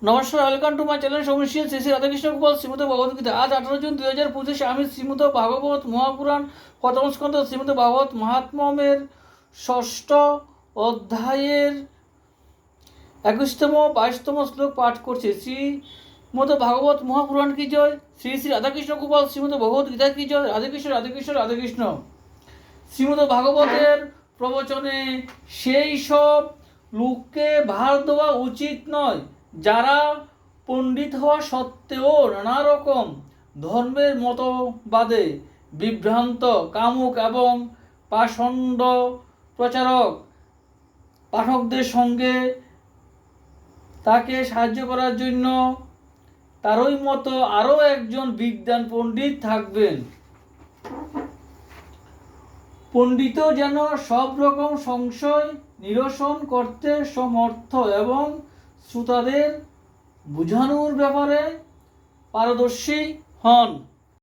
নমস্কার, welcome to my channel সমস্যা শ্রী শ্রী রাধাকৃষ্ণ গোপাল শ্রীমদ ভগবদ্গীতা। আজ 18 জুন 2025 আমি শ্রীমদ ভাগবত মহাপুরাণ প্রথম স্কন্ধ শ্রীমদ ভাগবত মহাত্ম্যের ষষ্ঠ অধ্যায়ের 21তম 22তম শ্লোক পাঠ করছি। শ্রীমদ ভাগবত মহাপুরাণ কি জয়, শ্রী শ্রী রাধাকৃষ্ণ গোপাল শ্রীমদ ভগবদ্গীতা কি জয়। রাধাকৃষ্ণ রাধাকৃষ্ণ রাধাকৃষ্ণ। শ্রীমদ ভাগবতের প্রবচনে সেই সব লোককে ভার দেওয়া উচিত নয় যারা পণ্ডিত হওয়া সত্ত্বেও নানা রকম ধর্মের মতবাদে বিভ্রান্ত, কামুক এবং পাষণ্ড প্রচারক পাঠকদের সঙ্গে তাকে সাহায্য করার জন্য তারই মতো আরও একজন বিদ্বান পণ্ডিত থাকবেন। পণ্ডিত যেন সব রকম সংশয় নিরসন করতে সমর্থ এবং শ্রোতাদের বোঝানোর ব্যাপারে পারদর্শী হন।